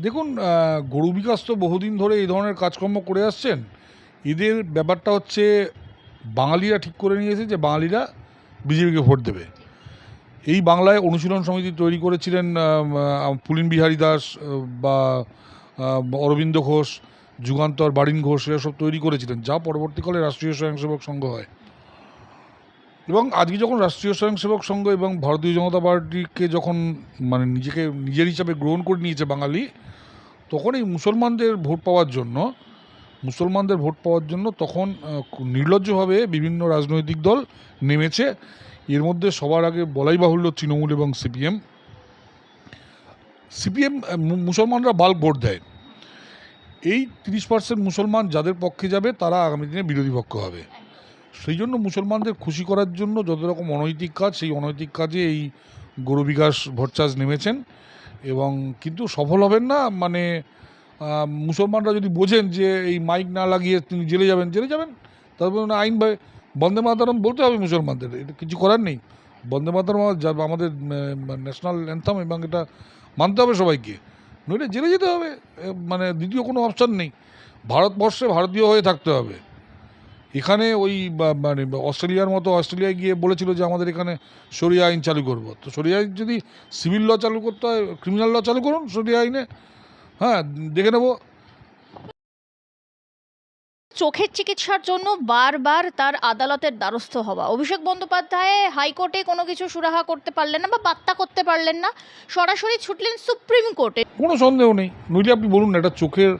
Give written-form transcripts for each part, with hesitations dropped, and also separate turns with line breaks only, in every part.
দেখুন, গরু বিকাশ তো বহুদিন ধরে এই ধরনের কাজকর্ম করে আসছেন। এদের ব্যাপারটা হচ্ছে বাঙালিরা ঠিক করে নিয়েছে যে বাঙালিরা বিজেপিকে ভোট দেবে। এই বাংলায় অনুশীলন সমিতি তৈরি করেছিলেন পুলিন বিহারী দাস, বা অরবিন্দ ঘোষ, যুগান্তর, বারিন ঘোষ, এরা সব তৈরি করেছিলেন, যা পরবর্তীকালে রাষ্ট্রীয় স্বয়ংসেবক সংঘ হয়। এবং আজকে যখন রাষ্ট্রীয় স্বয়ংসেবক সংঘ এবং ভারতীয় জনতা পার্টিকে যখন মানে নিজেকে নিজের হিসাবে গ্রহণ করে নিয়েছে বাঙালি, তখন এই মুসলমানদের ভোট পাওয়ার জন্য তখন নির্লজ্জভাবে বিভিন্ন রাজনৈতিক দল নেমেছে। এর মধ্যে সবার আগে বলাই বাহুল্য তৃণমূল এবং সিপিএম। মুসলমানরা বাল্ক ভোট দেয়। এই 30% মুসলমান যাদের পক্ষে যাবে তারা আগামী দিনে বিরোধী পক্ষ হবে। সেই জন্য মুসলমানদের খুশি করার জন্য যত রকম অনৈতিক কাজ, সেই অনৈতিক কাজে এই গরু বিকাশ ভট্টাচার্য নেমেছেন, এবং কিন্তু সফল হবেন না। মানে মুসলমানরা যদি বোঝেন যে এই মাইক না লাগিয়ে তিনি জেলে যাবেন, তারপর আইন বন্দে মাতরম বলতে হবে মুসলমানদের, এটা কিছু করার নেই। বন্দে মাতরম আমাদের ন্যাশনাল অ্যান্থাম, এবং এটা মানতে হবে সবাইকে, নইলে জেলে যেতে হবে। মানে দ্বিতীয় কোনো অপশান নেই। ভারতবর্ষে ভারতীয় হয়ে থাকতে হবে। এখানে ওই মানে অস্ট্রেলিয়ায় গিয়ে বলেছিল যে আমাদের এখানে শরিয়া আইন চালু করবো। তো শরিয়া আইন যদি সিভিল ল চালু করতে হয়, ক্রিমিনাল ল চালু করুন শরিয়া আইনে। হ্যাঁ, দেখে নেবো।
চোখের চিকিৎসার জন্য বারবার তার আদালতের দ্বারস্থ হওয়া, অভিষেক বন্দ্যোপাধ্যায় হাইকোর্টে কোনো কিছু সুরাহা করতে পারলেন না বা বার্তা করতে পারলেন না, সরাসরি ছুটলেন সুপ্রিম কোর্টে।
কোনো সন্দেহ নেই। নইলে আপনি বলুন না, একটা চোখের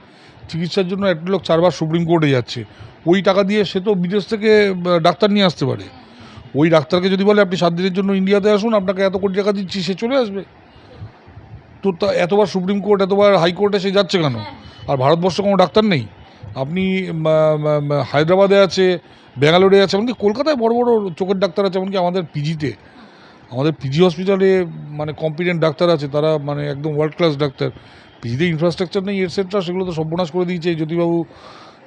চিকিৎসার জন্য একটা লোক 4বার সুপ্রিম কোর্টে যাচ্ছে, ওই টাকা দিয়ে সে তো বিদেশ থেকে ডাক্তার নিয়ে আসতে পারে। ওই ডাক্তারকে যদি বলে আপনি 7 দিনের জন্য ইন্ডিয়াতে আসুন, আপনাকে এত কোটি টাকা দিচ্ছি, সে চলে আসবে। তো এতবার সুপ্রিম কোর্ট, এতবার হাইকোর্টে সে যাচ্ছে কেন? আর ভারতবর্ষে কোনো ডাক্তার নেই? আপনি হায়দ্রাবাদে আছে, ব্যাঙ্গালোরে আছে, এমনকি কলকাতায় বড় বড় চোখের ডাক্তার আছে। এমনকি আমাদের পিজি হসপিটালে মানে কম্পিটেন্ট ডাক্তার আছে, তারা মানে একদম ওয়ার্ল্ড ক্লাস ডাক্তার। পিজিতে ইনফ্রাস্ট্রাকচার নেই, এটসেট্রা, সেগুলো তো সর্বনাশ করে দিয়েছে এই জ্যোতিবাবু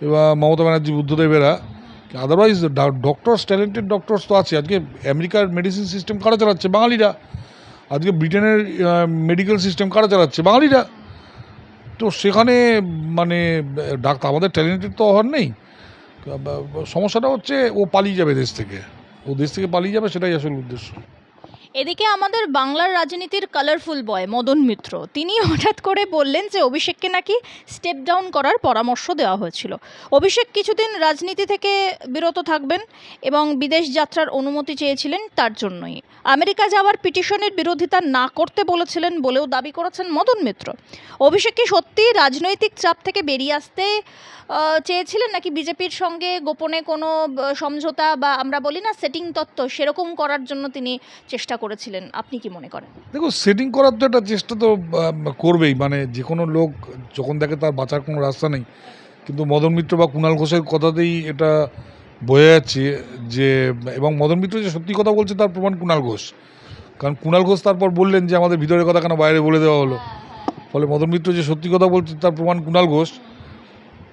এবার মমতা ব্যানার্জি, বুদ্ধদেবেরা। আদারওয়াইজ ডক্টরস, ট্যালেন্টেড ডক্টরস তো আছে। আজকে আমেরিকার মেডিসিন সিস্টেম কারা চালাচ্ছে? বাঙালিরা। আজকে ব্রিটেনের মেডিকেল সিস্টেম কারা চালাচ্ছে? বাঙালিরা। তো সেখানে মানে আমাদের ট্যালেন্টেড তো হওয়ার নেই। সমস্যাটা হচ্ছে ও পালিয়ে যাবে দেশ থেকে, পালিয়ে যাবে, সেটাই আসল উদ্দেশ্য।
এদিকে আমাদের বাংলার রাজনীতির কালারফুল বয় মদন মিত্র, তিনি হঠাৎ করে বললেন যে অভিষেককে নাকি স্টেপ ডাউন করার পরামর্শ দেওয়া হয়েছিল। অভিষেক কিছুদিন রাজনীতি থেকে বিরত থাকবেন এবং বিদেশ যাত্রার অনুমতি চেয়েছিলেন তার জন্যই। আমেরিকা যাওয়ার পিটিশনের বিরোধিতা না করতে বলেছিলেন বলেও দাবি করেছেন মদন মিত্র। অভিষেক কি সত্যি রাজনৈতিক চাপ থেকে বেরিয়ে আসতে চেয়েছিলেন, নাকি বিজেপির সঙ্গে গোপনে কোনো সমঝোতা বা আমরা বলি না সেটিং তত্ত্ব, সেরকম করার জন্য তিনি চেষ্টা করেছিলেন? আপনি কি মনে করেন?
দেখো, সেটিং করার তো একটা চেষ্টা তো করবেই। মানে যে কোনো লোক যখন দেখে তার বাঁচার কোনো রাস্তা নেই, কিন্তু মদন মিত্র বা কুণাল ঘোষের কথাতেই এটা বোঝা যাচ্ছে যে, এবং মদন মিত্র যে সত্যি কথা বলছে তার প্রমাণ কুণাল ঘোষ। কারণ কুণাল ঘোষ তারপর বললেন যে আমাদের ভিতরের কথা কেন বাইরে বলে দেওয়া হলো। ফলে মদন মিত্র যে সত্যি কথা বলছে তার প্রমাণ কুণাল ঘোষ।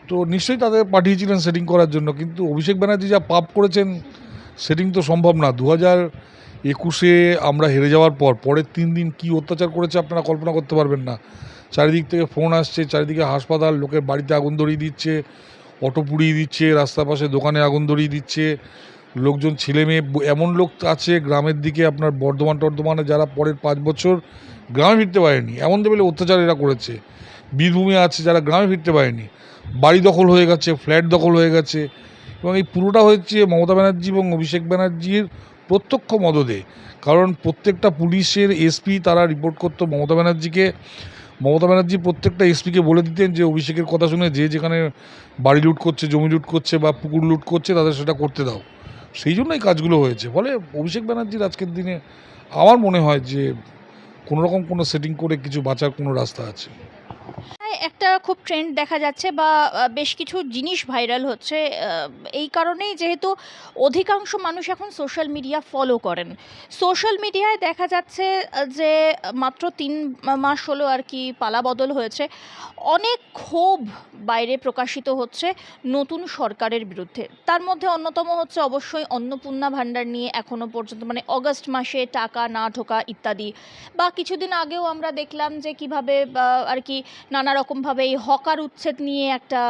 তো নিশ্চয়ই তাদের পাঠিয়েছিলেন সেটিং করার জন্য, কিন্তু অভিষেক ব্যানার্জি যা পাপ করেছেন, সেটিং তো সম্ভব না। 2021-এ আমরা হেরে যাওয়ার পর পরের 3 দিন কী অত্যাচার করেছে আপনারা কল্পনা করতে পারবেন না। চারিদিক থেকে ফোন আসছে, চারিদিকে হাসপাতাল, লোকের বাড়িতে আগুন ধরিয়ে দিচ্ছে, অটো পুড়িয়ে দিচ্ছে, রাস্তার পাশে দোকানে আগুন ধরিয়ে দিচ্ছে, লোকজন, ছেলে মেয়ে, এমন লোক আছে গ্রামের দিকে আপনার বর্ধমানে যারা পরের 5 বছর গ্রামে ফিরতে পারেনি, এমন লেভেলে অত্যাচার এরা করেছে। বীরভূমে আছে যারা গ্রামে ফিরতে পারেনি, বাড়ি দখল হয়ে গেছে, ফ্ল্যাট দখল হয়ে গেছে। এবং এই পুরোটা হচ্ছে মমতা ব্যানার্জি এবং অভিষেক ব্যানার্জির প্রত্যক্ষ মদদে। কারণ প্রত্যেকটা পুলিশের এসপি তারা রিপোর্ট করতো মমতা ব্যানার্জিকে। মমতা ব্যানার্জি প্রত্যেকটা এসপিকে বলে দিতেন যে অভিষেকের কথা শুনে যে যেখানে বাড়ি লুট করছে, জমি লুট করছে বা পুকুর লুট করছে, তাদের সেটা করতে দাও। সেই জন্যই কাজগুলো হয়েছে। ফলে অভিষেক ব্যানার্জির আজকের দিনে আমার মনে হয় যে কোনোরকম কোনো সেটিং করে কিছু বাঁচার কোনো রাস্তা আছে।
একটা খুব ট্রেন্ড দেখা যাচ্ছে বা বেশ কিছু জিনিস ভাইরাল হচ্ছে এই কারণেই, যেহেতু অধিকাংশ মানুষ এখন সোশ্যাল মিডিয়া ফলো করেন। সোশ্যাল মিডিয়ায় দেখা যাচ্ছে যে মাত্র 3 মাস হলো আর কি পালাবদল হয়েছে, অনেক ক্ষোভ বাইরে প্রকাশিত হচ্ছে নতুন সরকারের বিরুদ্ধে। তার মধ্যে অন্যতম হচ্ছে অবশ্যই অন্নপূর্ণা ভাণ্ডার নিয়ে এখনো পর্যন্ত, মানে অগস্ট মাসে টাকা না ঢোকা ইত্যাদি। বা কিছুদিন আগেও আমরা দেখলাম যে কিভাবে আর কি নানা রকমভাবে এই হকার উচ্ছেদ নিয়ে একটা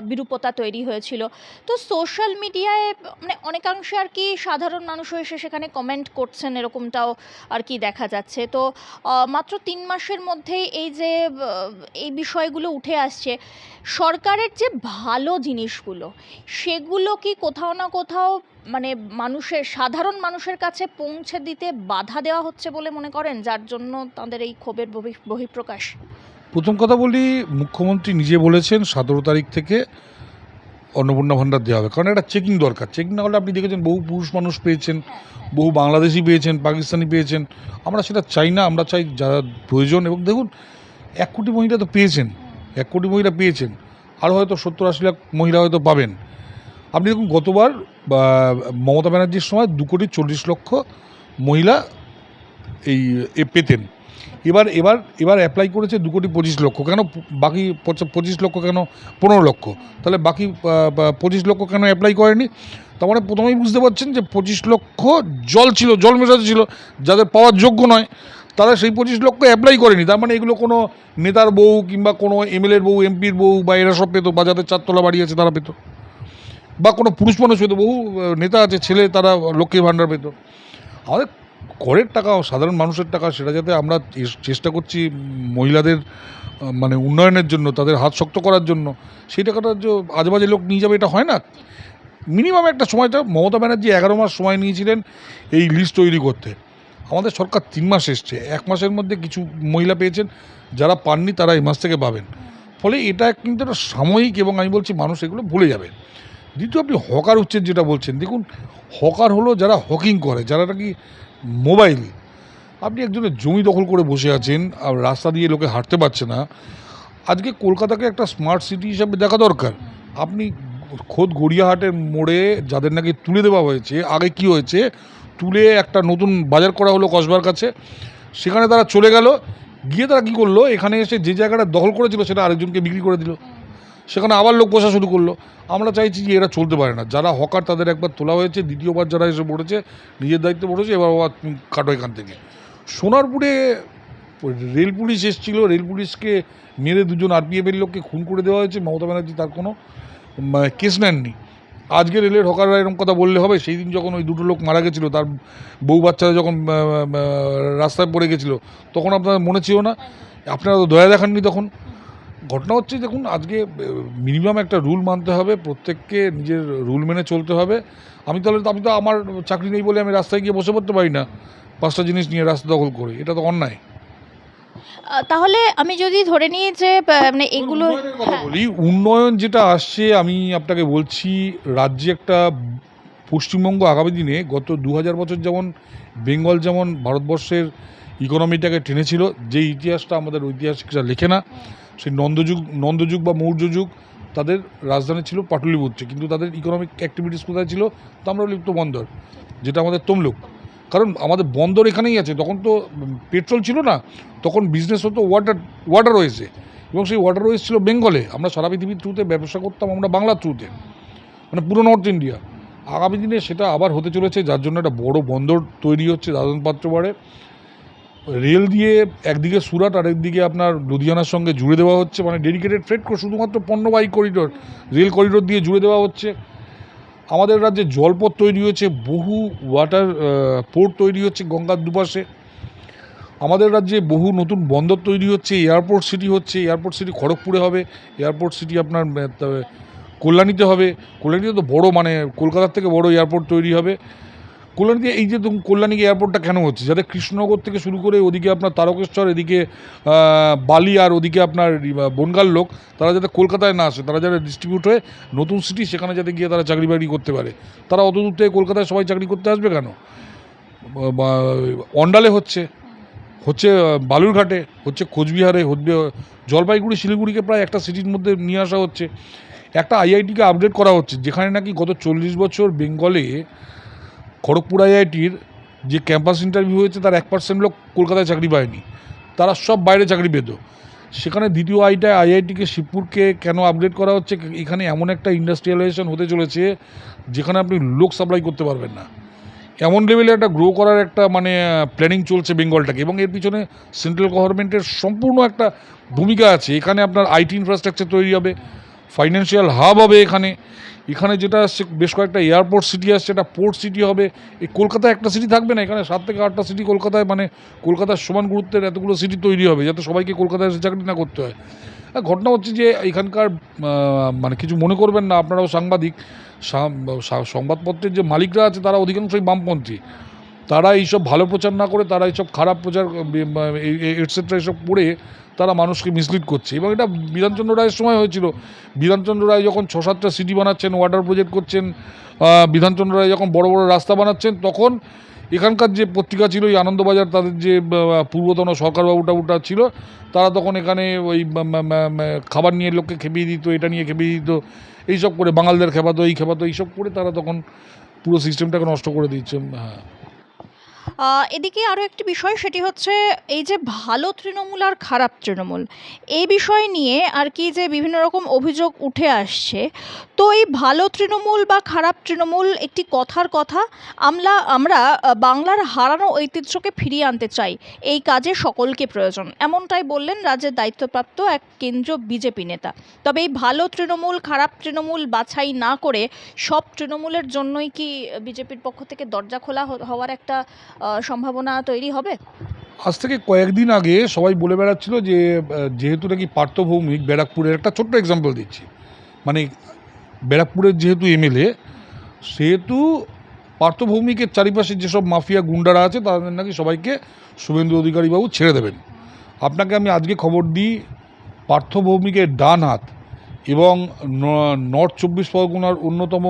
বিরূপতা তৈরি হয়েছিল। তো সোশ্যাল মিডিয়ায় মানে অনেকাংশে আর কি সাধারণ মানুষও এসে সেখানে কমেন্ট করছেন, এরকমটাও আর কি দেখা যাচ্ছে। তো মাত্র 3 মাসের মধ্যেই এই যে এই বিষয়গুলো উঠে আসছে, সরকারের যে ভালো জিনিসগুলো সেগুলো কি কোথাও না কোথাও মানে মানুষের, সাধারণ মানুষের কাছে পৌঁছে দিতে বাধা দেওয়া হচ্ছে বলে মনে করেন, যার জন্য তাদের এই ক্ষোভের বহিঃপ্রকাশ?
প্রথম কথা বলি, মুখ্যমন্ত্রী নিজে বলেছেন 17 তারিখ থেকে অন্নপূর্ণা ভাণ্ডার দেওয়া হবে, কারণ একটা চেকিং দরকার। চেকিং না হলে আপনি দেখেছেন বহু পুরুষ মানুষ পেয়েছেন, বহু বাংলাদেশি পেয়েছেন, পাকিস্তানি পেয়েছেন। আমরা সেটা চাই না, আমরা চাই যারা প্রয়োজন। এবং দেখুন, 1 কোটি মহিলা তো পেয়েছেন, 1 কোটি মহিলা পেয়েছেন, আরও হয়তো 70-80 লাখ মহিলা হয়তো পাবেন। আপনি দেখুন, গতবার মমতা ব্যানার্জির সময় 2,40,00,000 মহিলা পেতেন। এবার এবার এবার অ্যাপ্লাই করেছে 2,25,00,000। কেন বাকি 25 লক্ষ, কেন 15 লক্ষ? তাহলে বাকি 25 লক্ষ কেন অ্যাপ্লাই করেনি? তার মানে প্রথমেই বুঝতে পারছেন যে 25 লক্ষ জল ছিল, জল মেশাতে ছিল, যাদের পাওয়ার যোগ্য নয় তারা সেই 25 লক্ষ অ্যাপ্লাই করেনি। তার মানে এগুলো কোনো নেতার বউ কিংবা কোনো এমএলএর বউ, এমপির বউ বা এরা সব পেতো, বা যাদের 4 তলা বাড়ি আছে তারা পেতো, বা কোনো পুরুষ মানুষ পেতো। বহু নেতা আছে ছেলে, তারা লক্ষ্মীর ভাণ্ডার পেতো। আমাদের করের টাকা, সাধারণ মানুষের টাকা, সেটা যাতে আমরা চেষ্টা করছি মহিলাদের মানে উন্নয়নের জন্য, তাদের হাত শক্ত করার জন্য, সেই টাকাটা যে আজেবাজে লোক নিয়ে যাবে, এটা হয় না। মিনিমাম একটা সময়টা মমতা ব্যানার্জি 11 মাস সময় নিয়েছিলেন এই লিস্ট তৈরি করতে। আমাদের সরকার 3 মাস এসছে, 1 মাসের মধ্যে কিছু মহিলা পেয়েছেন, যারা পাননি তারা এই মাস থেকে পাবেন। ফলে এটা কিন্তু একটা সাময়িক, এবং আমি বলছি মানুষ এগুলো ভুলে যাবে। দ্বিতীয়, আপনি হকার উচ্ছেদ যেটা বলছেন, দেখুন, হকার হলো যারা হকিং করে, যারা নাকি মোবাইল। আপনি একজনের জমি দখল করে বসে আছেন, আর রাস্তা দিয়ে লোকে হাঁটতে পারছে না। আজকে কলকাতাকে একটা স্মার্ট সিটি হিসাবে দেখা দরকার। আপনি খোদ গড়িয়াহাটের মোড়ে যাদের নাকি তুলে দেওয়া হয়েছে, আগে কি হয়েছে, তুলে একটা নতুন বাজার করা হলো কসবার কাছে, সেখানে তারা চলে গেল, গিয়ে তারা কী করলো, এখানে এসে যে জায়গাটা দখল করেছিল সেটা আরেকজনকে বিক্রি করে দিল, সেখানে আবার লোক বসা শুরু করলো। আমরা চাইছি যে এরা চলতে পারে না। যারা হকার তাদের একবার তোলা হয়েছে, দ্বিতীয়বার যারা এসে পড়েছে নিজের দায়িত্বে পড়েছে, এবার আবার কাটো এখান থেকে। সোনারপুরে রেল পুলিশ এসেছিল, রেল পুলিশকে মেরে 2জন আরপিএফের লোককে খুন করে দেওয়া হয়েছে। মমতা ব্যানার্জি তার কোনো কেস নেননি। আজকে রেলের হকাররা এরকম কথা বললে হবে? সেই দিন যখন ওই 2টো লোক মারা গেছিলো, তার বউ বাচ্চারা যখন রাস্তায় পড়ে গেছিলো, তখন আপনাদের মনে ছিল না? আপনারা তো দয়া দেখাননি তখন। ঘটনা হচ্ছে, দেখুন, আজকে মিনিমাম একটা রুল মানতে হবে, প্রত্যেককে নিজের রুল মেনে চলতে হবে। আমি তো আমার চাকরি নেই বলে আমি রাস্তায় গিয়ে বসে পড়তে পারি না 5টা জিনিস নিয়ে রাস্তা দখল করে, এটা তো অন্যায়।
তাহলে আমি যদি ধরে নিই যে মানে এগুলো,
উন্নয়নের কথা বলি, উন্নয়ন যেটা আসছে, আমি আপনাকে বলছি, রাজ্যে একটা পশ্চিমবঙ্গ আগামী দিনে গত 2000 বছর যেমন বেঙ্গল যেমন ভারতবর্ষের ইকোনমিটাকে টেনেছিল, যে ইতিহাসটা আমাদের ঐতিহাসিকরা লেখে না, সেই নন্দযুগ বা মৌর্য যুগ, তাদের রাজধানী ছিল পাটলিপুত্রে, কিন্তু তাদের ইকোনমিক অ্যাক্টিভিটিস কোথায় ছিল? তাম্রলিপ্ত বন্দর, যেটা আমাদের তমলুক। কারণ আমাদের বন্দর এখানেই আছে। তখন তো পেট্রোল ছিল না, তখন বিজনেস হতো ওয়াটারওয়েজে, এবং সেই ওয়াটারওয়েজ ছিল বেঙ্গলে। আমরা সারা পৃথিবীর থ্রুতে ব্যবসা করতাম, আমরা বাংলার থ্রুতে, মানে পুরো নর্থ ইন্ডিয়া। আগামী দিনে সেটা আবার হতে চলেছে, যার জন্য একটা বড় বন্দর তৈরি হচ্ছে দাদন পাত্রবাড়ে। রেল দিয়ে একদিকে সুরাট, আর একদিকে আপনার লুধিয়ানার সঙ্গে জুড়ে দেওয়া হচ্ছে, মানে ডেডিকেটেড ফ্রেট শুধুমাত্র পণ্যবাহী করিডোর, রেল করিডোর দিয়ে জুড়ে দেওয়া হচ্ছে। আমাদের রাজ্যে জলপথ তৈরি হয়েছে, বহু ওয়াটার পোর্ট তৈরি হচ্ছে গঙ্গার দুপাশে। আমাদের রাজ্যে বহু নতুন বন্দর তৈরি হচ্ছে, এয়ারপোর্ট সিটি হচ্ছে। এয়ারপোর্ট সিটি খড়গপুরে হবে, এয়ারপোর্ট সিটি আপনার কল্যাণীতে হবে। কল্যাণীতে তো বড়, মানে কলকাতার থেকে বড় এয়ারপোর্ট তৈরি হবে কল্যাণীতে। এই যে কল্যাণী এয়ারপোর্টটা কেন হচ্ছে, যাতে কৃষ্ণনগর থেকে শুরু করে ওদিকে আপনার তারকেশ্বর, এদিকে বালি, আর ওদিকে আপনার বনগাঁর লোক, তারা যাতে কলকাতায় না আসে, তারা যাতে ডিস্ট্রিবিউট হয়ে নতুন সিটি, সেখানে যাতে গিয়ে তারা চাকরি বাকরি করতে পারে। তারা অত দূর থেকে কলকাতায় সবাই চাকরি করতে আসবে কেন? অন্ডালে হচ্ছে, হচ্ছে বালুরঘাটে, হচ্ছে কোচবিহারে, হচ্ছে জলপাইগুড়ি, শিলিগুড়িকে প্রায় একটা সিটির মধ্যে নিয়ে আসা হচ্ছে। একটা আইআইটিকে আপডেট করা হচ্ছে, যেখানে নাকি গত 40 বছর বেঙ্গলে খড়গপুর আইআইটির যে ক্যাম্পাস ইন্টারভিউ হয়েছে তার 1% লোক কলকাতায় চাকরি পায়নি, তারা সব বাইরে চাকরি পেত। সেখানে দ্বিতীয় আইআইটিকে শিবপুরকে কেন আপডেট করা হচ্ছে? এখানে এমন একটা ইন্ডাস্ট্রিয়ালাইজেশন হতে চলেছে যেখানে আপনি লোক সাপ্লাই করতে পারবেন না, এমন লেভেলে একটা গ্রো করার একটা মানে প্ল্যানিং চলছে বেঙ্গলটাকে, এবং এর পিছনে সেন্ট্রাল গভর্নমেন্টের সম্পূর্ণ একটা ভূমিকা আছে। এখানে আপনার আইটি ইনফ্রাস্ট্রাকচার তৈরি হবে, ফাইন্যান্সিয়াল হাব হবে এখানে। এখানে যেটা আসছে বেশ কয়েকটা এয়ারপোর্ট সিটি আসছে, একটা পোর্ট সিটি হবে। এই কলকাতায় একটা সিটি থাকবে না, এখানে 7 থেকে 8টা সিটি কলকাতায়, মানে কলকাতার সমান গুরুত্বের এতগুলো সিটি তৈরি হবে, যাতে সবাইকে কলকাতায় এসে চাকরি না করতে হয়। ঘটনা হচ্ছে যে এখানকার মানে কিছু মনে করবেন না, আপনারাও সাংবাদিক, সংবাদপত্রের যে মালিকরা আছে তারা অধিকাংশই বামপন্থী। তারা এইসব ভালো প্রচার না করে তারা এইসব খারাপ প্রচার এটসেট্রা এসব পড়ে তারা মানুষকে মিসলিড করছে। এবং এটা বিধানচন্দ্র রায়ের সময় হয়েছিল। বিধানচন্দ্র রায় যখন 6-7টা সিটি বানাচ্ছেন, ওয়াটার প্রজেক্ট করছেন, বিধানচন্দ্র রায় যখন বড় বড় রাস্তা বানাচ্ছেন, তখন এখানকার যে পত্রিকা ছিল এই আনন্দবাজার, তাদের যে পূর্বতন সরকারবাবুটা ছিল, তারা তখন এখানে ওই খাবার নিয়ে লোককে খেপিয়ে দিত, এটা নিয়ে খেপিয়ে দিত, এইসব করে বাঙালদের খেপাতো, এইসব করে তারা তখন পুরো সিস্টেমটাকে নষ্ট করে দিচ্ছে। হ্যাঁ,
এদিকে আরও একটি বিষয়, সেটি হচ্ছে এই যে ভালো তৃণমূল আর খারাপ তৃণমূল, এই বিষয় নিয়ে আর কি যে বিভিন্ন রকম অভিযোগ উঠে আসছে। তো এই ভালো তৃণমূল বা খারাপ তৃণমূল একটি কথার কথা, আমরা বাংলার হারানো ঐতিহ্যকে ফিরিয়ে আনতে চাই, এই কাজে সকলকে প্রয়োজন, এমনটাই বললেন রাজ্যের দায়িত্বপ্রাপ্ত এক কেন্দ্রীয় বিজেপি নেতা। তবে এই ভালো তৃণমূল খারাপ তৃণমূল বাছাই না করে সব তৃণমূলের জন্যই কি বিজেপির পক্ষ থেকে দরজা খোলা হওয়ার একটা সম্ভাবনা তৈরি হবে?
আজ থেকে কয়েকদিন আগে সবাই বলে বেড়াচ্ছিল যে যেহেতু নাকি পার্থভৌমিক, ব্যারাকপুরের একটা ছোট্ট এক্সাম্পল দিচ্ছি, মানে ব্যারাকপুরের যেহেতু এমএলএ, সেহেতু পার্থভৌমিকের চারিপাশে যেসব মাফিয়া গুন্ডারা আছে তাদের নাকি সবাইকে শুভেন্দু অধিকারীবাবু ছেড়ে দেবেন। আপনাকে আমি আজকে খবর দিই, পার্থভৌমিকের ডান হাত এবং নর্থ 24 পরগনার অন্যতম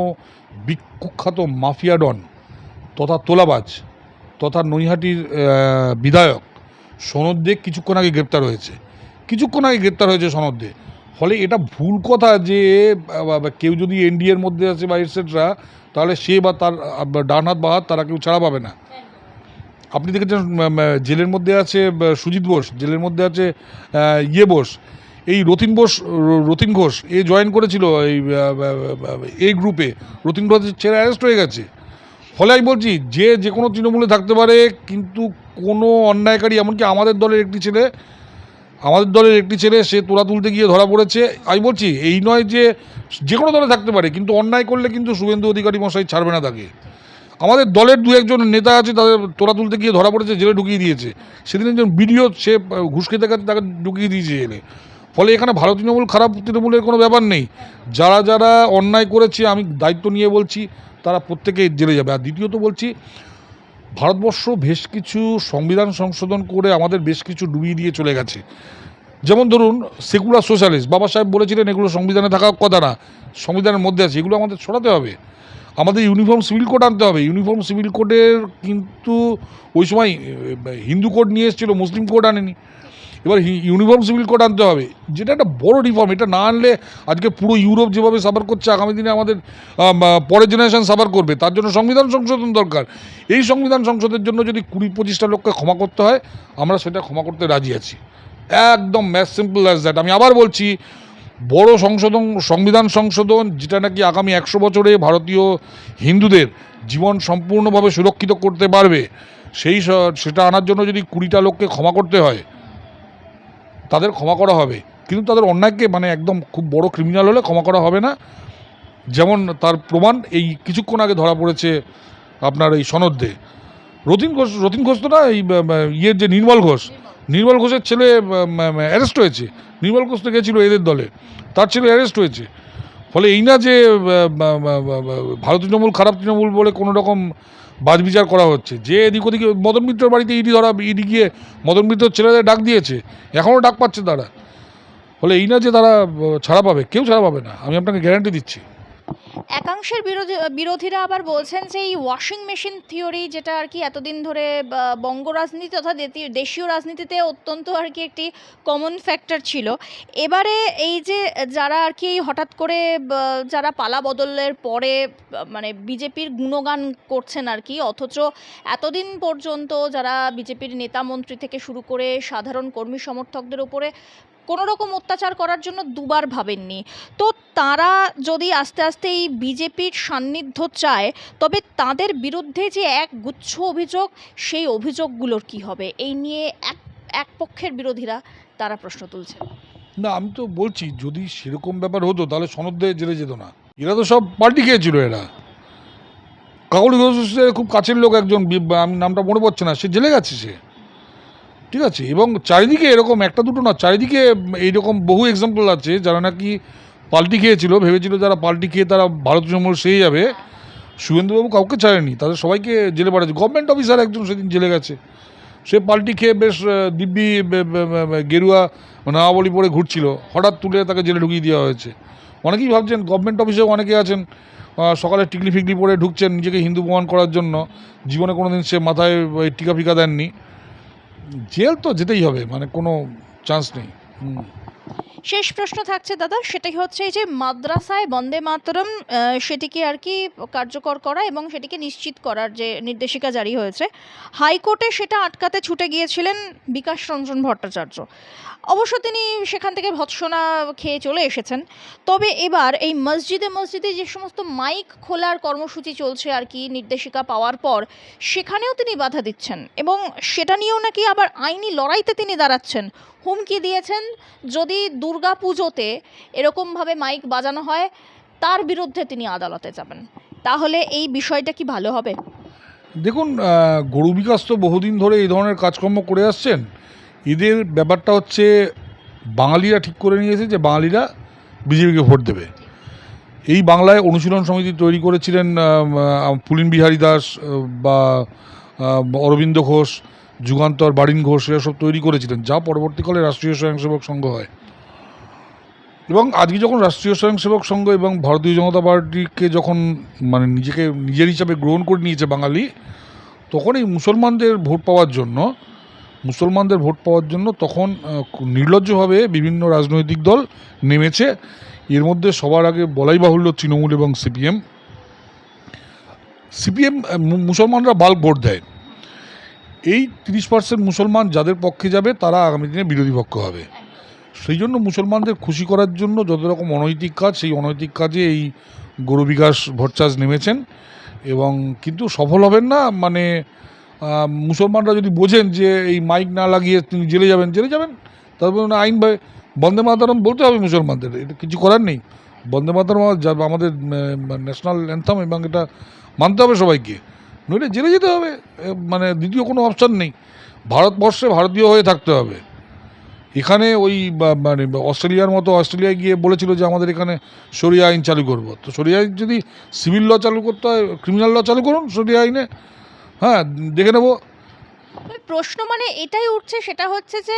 কুখ্যাত মাফিয়া ডন তথা তোলাবাজ তথা নৈহাটির বিধায়ক সনদ দে কিছুক্ষণ আগে গ্রেপ্তার হয়েছে সনদ দে। ফলে এটা ভুল কথা যে কেউ যদি এনডিএর মধ্যে আছে বা এটসেট্রা, তাহলে সে বা তার ডান হাত বা হাত তারা কেউ ছাড়া পাবে না। আপনি দেখেছেন জেলের মধ্যে আছে সুজিত বোস, জেলের মধ্যে আছে বোস, এই রতিন ঘোষ এ জয়েন করেছিল এই গ্রুপে, রতিন ঘোষ ছেড়ে অ্যারেস্ট হয়ে গেছে। ফলে আমি বলছি যে কোনো তৃণমূলে থাকতে পারে, কিন্তু কোনো অন্যায়কারী, এমনকি আমাদের দলের একটি ছেলে সে তোলা তুলতে গিয়ে ধরা পড়েছে। আমি বলছি এই নয় যে কোনো দলে থাকতে পারে, কিন্তু অন্যায় করলে কিন্তু শুভেন্দু অধিকারী মশাই ছাড়বে না তাকে। আমাদের দলের 2-1 নেতা আছে, তাদের তোলা তুলতে গিয়ে ধরা পড়েছে, জেলে ঢুকিয়ে দিয়েছে। সেদিন একজন ভিডিও, সে ঘুষ খেতে গেছে, তাকে ঢুকিয়ে দিয়েছে জেলে। ফলে এখানে ভালো তৃণমূল খারাপ তৃণমূলের কোনো ব্যাপার নেই। যারা অন্যায় করেছে, আমি দায়িত্ব নিয়ে বলছি, তারা প্রত্যেকেই জেলে যাবে। আর দ্বিতীয়ত বলছি, ভারতবর্ষ বেশ কিছু সংবিধান সংশোধন করে আমাদের বেশ কিছু ডুবিয়ে দিয়ে চলে গেছে। যেমন ধরুন সেকুলার সোশ্যালিস্ট, বাবা সাহেব বলেছিলেন এগুলো সংবিধানে থাকার কথা না, সংবিধানের মধ্যে আছে, এগুলো আমাদের সরাতে হবে। আমাদের ইউনিফর্ম সিভিল কোড আনতে হবে। ইউনিফর্ম সিভিল কোডের কিন্তু ওই সময় হিন্দু কোড নিয়ে এসেছিলো, মুসলিম কোড আনেনি। এবার ইউনিফর্ম সিভিল কোড আনতে হবে, যেটা একটা বড় রিফর্ম। এটা না আনলে আজকে পুরো ইউরোপ যেভাবে সাফার করছে, আগামী দিনে আমাদের পরের জেনারেশন সাফার করবে। তার জন্য সংবিধান সংশোধন দরকার। এই সংবিধান সংশোধনের জন্য যদি 20-25টা লোককে ক্ষমা করতে হয়, আমরা সেটা ক্ষমা করতে রাজি আছি, একদম ম্যাচ সিম্পল অ্যাজ দ্যাট। আমি আবার বলছি, বড় সংবিধান সংশোধন, যেটা নাকি আগামী 100 বছরে ভারতীয় হিন্দুদের জীবন সম্পূর্ণভাবে সুরক্ষিত করতে পারবে, সেটা আনার জন্য যদি 20টা লোককে ক্ষমা করতে হয়, তাদের ক্ষমা করা হবে। কিন্তু তাদের অন্যায়কে, মানে একদম খুব বড় ক্রিমিনাল হলে ক্ষমা করা হবে না। যেমন তার প্রমাণ এই কিছুক্ষণ আগে ধরা পড়েছে আপনার এই সনদ দে। রতিন ঘোষ তো না, এই যে নির্মল ঘোষের ছেলে অ্যারেস্ট হয়েছে। নির্মল ঘোষ তো গেছিলো এদের দলে, তার ছেলে অ্যারেস্ট হয়েছে। ফলে এই না যে ভালো তৃণমূল খারাপ তৃণমূল বলে কোনো রকম বাছবিচার করা হচ্ছে। যে এদিক ওদিকে মদন মিত্রর বাড়িতে ইডি গিয়ে মদন মিত্রর ছেলেদের ডাক দিয়েছে, এখনও ডাক পাচ্ছে তারা। ফলে এই না যে তারা ছাড়া পাবে, কেউ ছাড়া পাবে না, আমি আপনাকে গ্যারান্টি দিচ্ছি।
একাংশের বিরোধীরা আবার বলছেন যে এই ওয়াশিং মেশিন থিওরি, যেটা আর কি এতদিন ধরে বঙ্গ রাজনীতি তথা দেশীয় রাজনীতিতে অত্যন্ত আর কি একটি কমন ফ্যাক্টর ছিল, এবারে এই যে যারা আর কি হঠাৎ করে যারা পালা বদলের পরে মানে বিজেপির গুণগান করছেন আর কি, অথচ এতদিন পর্যন্ত যারা বিজেপির নেতা মন্ত্রী থেকে শুরু করে সাধারণ কর্মী সমর্থকদের উপরে কোনো রকম অত্যাচার করার জন্য দুবার ভাবেননি, তো তারা যদি আস্তে আস্তে এই বিজেপির সান্নিধ্য চায়, তবে তাদের বিরুদ্ধে যে এক গুচ্ছ অভিযোগ, সেই অভিযোগগুলোর কি হবে এই নিয়ে এক পক্ষের বিরোধীরা তারা প্রশ্ন তুলছে।
না, আমি তো বলছি যদি সেরকম ব্যাপার হতো তাহলে সনদে জেলে যেত না। এরা তো সব পাল্টি খেয়েছিল। এরা কাকলি ঘোষের খুব কাছের লোক একজন, আমি নামটা মনে পড়ছে না, সে জেলে গেছে সে, ঠিক আছে। এবং চারিদিকে এরকম একটা দুটো না, চারিদিকে এইরকম বহু এক্সাম্পল আছে যারা নাকি পাল্টি খেয়েছিল, ভেবেছিল যারা পাল্টি খেয়ে তারা ভারত তৃণমূল সেরে যাবে। শুভেন্দুবাবু কাউকে ছাড়েনি, তাদের সবাইকে জেলে পাঠাচ্ছে। গভর্নমেন্ট অফিসার একজন সেদিন জেলে গেছে, সে পাল্টি খেয়ে বেশ দিব্যি গেরুয়া নামাবলি পরে ঘুরছিল, হঠাৎ তুলে তাকে জেলে ঢুকিয়ে দেওয়া হয়েছে। অনেকেই ভাবছেন গভর্নমেন্ট অফিসেও অনেকে আছেন সকালে টিকলি ফিকলি পরে ঢুকছেন নিজেকে হিন্দু প্রমাণ করার জন্য, জীবনে কোনো দিন সে মাথায় টিকা ফিকা দেননি, জেল তো যেতেই হবে, মানে কোনো চান্স নেই।
শেষ প্রশ্ন থাকছে দাদা, সেটাই হচ্ছে এই যে মাদ্রাসায় বন্দে মাতরম সেটিকে আর কি কার্যকর করা এবং সেটিকে নিশ্চিত করার যে নির্দেশিকা জারি হয়েছে, হাইকোর্টে সেটা আটকাতে ছুটে গিয়েছিলেন বিকাশ রঞ্জন ভট্টাচার্য। অবশ্য তিনি সেখান থেকে ভৎসনা খেয়ে চলে এসেছেন। তবে এবার এই মসজিদে মসজিদে যে সমস্ত মাইক খোলার কর্মসূচি চলছে আর কি নির্দেশিকা পাওয়ার পর, সেখানেও তিনি বাধা দিচ্ছেন এবং সেটা নিয়েও নাকি আবার আইনি লড়াইতে তিনি দাঁড়াচ্ছেন। হুমকি দিয়েছেন যদি দুর্গা পুজোতে এরকমভাবে মাইক বাজানো হয় তার বিরুদ্ধে তিনি আদালতে যাবেন। তাহলে এই বিষয়টা কি ভালো হবে?
দেখুন, গরু বিকাশ তো বহুদিন ধরে এই ধরনের কাজকর্ম করে আসছেন। এদের ব্যাপারটা হচ্ছে বাঙালিরা ঠিক করে নিয়েছে যে বাঙালিরা বিজেপিকে ভোট দেবে। এই বাংলায় অনুশীলন সমিতি তৈরি করেছিলেন পুলিন বিহারী দাস বা অরবিন্দ ঘোষ, যুগান্তর, বারিন ঘোষ, এরা সব তৈরি করেছিলেন, যা পরবর্তীকালে রাষ্ট্রীয় স্বয়ংসেবক সংঘ হয়। এবং আজকে যখন রাষ্ট্রীয় স্বয়ংসেবক সংঘ এবং ভারতীয় জনতা পার্টিকে যখন মানে নিজেকে নিজের হিসাবে গ্রহণ করে নিয়েছে বাঙালি, তখন এই মুসলমানদের ভোট পাওয়ার জন্য তখন নির্লজ্জভাবে বিভিন্ন রাজনৈতিক দল নেমেছে। এর মধ্যে সবার আগে বলাই বাহুল্য তৃণমূল এবং সিপিএম। মুসলমানরা বাল্ক ভোট দেয়। এই 30% মুসলমান যাদের পক্ষে যাবে তারা আগামী দিনে বিরোধী পক্ষ হবে। সেই জন্য মুসলমানদের খুশি করার জন্য যত রকম অনৈতিক কাজ, সেই অনৈতিক কাজে এই গরু বিকাশ ভট্টাচার্য নেমেছেন এবং কিন্তু সফল হবেন না। মানে মুসলমানরা যদি বোঝেন যে এই মাইক না লাগিয়ে তিনি জেলে যাবেন, তারপর আইন বন্দে মাতরম বলতে হবে মুসলমানদের, এটা কিছু করার নেই। বন্দে মাতরম আমাদের ন্যাশনাল অ্যান্থাম এবং এটা মানতে হবে সবাইকে, নইলে জেলে যেতে হবে। মানে দ্বিতীয় কোনো অপশান নেই। ভারতবর্ষে ভারতীয় হয়ে থাকতে হবে। এখানে ওই মানে অস্ট্রেলিয়ার মতো, অস্ট্রেলিয়ায় গিয়ে বলেছিল যে আমাদের এখানে শরিয়া আইন চালু করব। তো শরিয়া আইন যদি সিভিল ল চালু করতে হয়, ক্রিমিনাল ল চালু করুন শরিয়া আইনে, হ্যাঁ দেখে নেব।
প্রশ্ন মানে এটাই উঠছে, সেটা হচ্ছে যে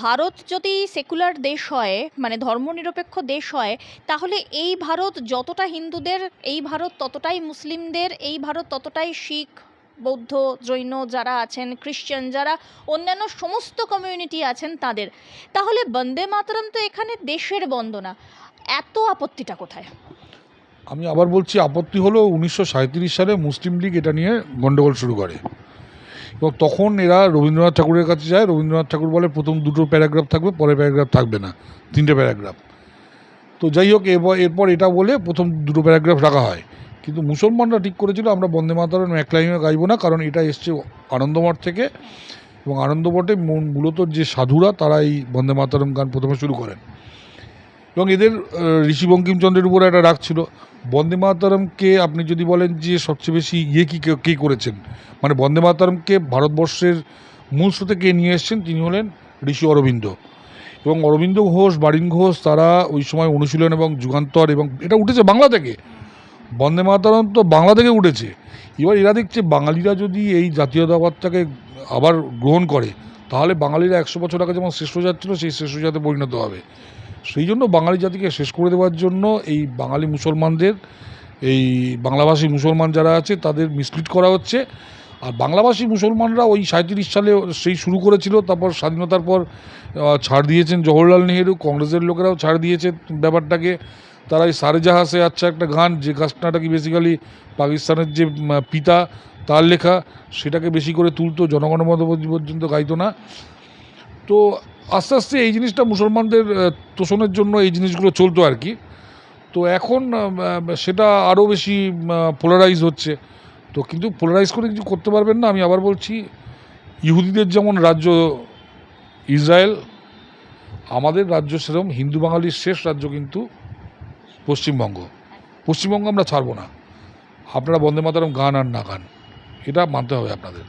ভারত যদি সেকুলার দেশ হয়, মানে ধর্মনিরপেক্ষ দেশ হয়, তাহলে এই ভারত যতটা হিন্দুদের, এই ভারত ততটাই মুসলিমদের, এই ভারত ততটাই শিখ, বৌদ্ধ, জৈন যারা আছেন, খ্রিশ্চান যারা অন্যান্য সমস্ত কমিউনিটি আছেন তাদের। তাহলে বন্দে মাতরম তো এখানে দেশের বন্দনা, এত আপত্তিটা কোথায়?
আমি আবার বলছি, আপত্তি হলো 1937 সালে মুসলিম লীগ এটা নিয়ে গণ্ডগোল শুরু করে এবং তখন এরা রবীন্দ্রনাথ ঠাকুরের কাছে যায়। রবীন্দ্রনাথ ঠাকুর বলে প্রথম 2টো প্যারাগ্রাফ থাকবে, পরের প্যারাগ্রাফ থাকবে না, 3টে প্যারাগ্রাফ। তো যাই হোক, এরপর এটা বলে প্রথম 2টো প্যারাগ্রাফ রাখা হয়। কিন্তু মুসলমানরা ঠিক করেছিল আমরা বন্দে মাতরম এক লাইনে গাইব না, কারণ এটা এসছে আনন্দমঠ থেকে এবং আনন্দমঠে মূলত যে সাধুরা তারা এই বন্দে মাতরম গান প্রথমে শুরু করেন এবং এদের ঋষি বঙ্কিমচন্দ্রের উপরে একটা রাগ ছিল। বন্দে মাতরমকে আপনি যদি বলেন যে সবচেয়ে বেশি কে করেছেন, মানে বন্দে মাতরমকে ভারতবর্ষের মূল স্রোতে কে নিয়ে এসছেন, তিনি হলেন ঋষি অরবিন্দ। এবং অরবিন্দ ঘোষ, বারিন ঘোষ তারা ওই সময় অনুশীলন এবং যুগান্তর, এবং এটা উঠেছে বাংলা থেকে। বন্দে মাতরম তো বাংলা থেকে উঠেছে। এবার এরা দেখছে বাঙালিরা যদি এই জাতীয়তাবাদটাকে আবার গ্রহণ করে, তাহলে বাঙালিরা 100 বছর আগে যেমন শ্রেষ্ঠ জাত ছিল সেই শ্রেষ্ঠ জাতে পরিণত হবে। সেই জন্য বাঙালি জাতিকে শেষ করে দেওয়ার জন্য এই বাঙালি মুসলমানদের এই বাংলাভাষী মুসলমান যারা আছে তাদের মিসলিড করা হচ্ছে। আর বাংলাভাষী মুসলমানরা ওই 37 সালে সেই শুরু করেছিল, তারপর স্বাধীনতার পর ছাড় দিয়েছেন জওহরলাল নেহেরু, কংগ্রেসের লোকেরাও ছাড় দিয়েছে ব্যাপারটাকে। তারা এই সারে জাহাঁ সে আচ্ছা একটা গান, যে গাছটা কি বেসিক্যালি পাকিস্তানের যে পিতা তার লেখা, সেটাকে বেশি করে তুলতো, জনগণমন পর্যন্ত গাইতো না। তো আস্তে আস্তে এই জিনিসটা মুসলমানদের তোষণের জন্য এই জিনিসগুলো চলতো আর কি। তো এখন সেটা আরও বেশি পোলারাইজ হচ্ছে। তো কিন্তু পোলারাইজ করে কিছু করতে পারবেন না। আমি আবার বলছি, ইহুদিদের যেমন রাজ্য ইসরায়েল, আমাদের রাজ্য সেরকম হিন্দু বাঙালির শেষ রাজ্য কিন্তু পশ্চিমবঙ্গ। পশ্চিমবঙ্গ আমরা ছাড়বো না, আপনারা বন্দে মাতরম গান আর না গান, এটা মানতে হবে আপনাদের।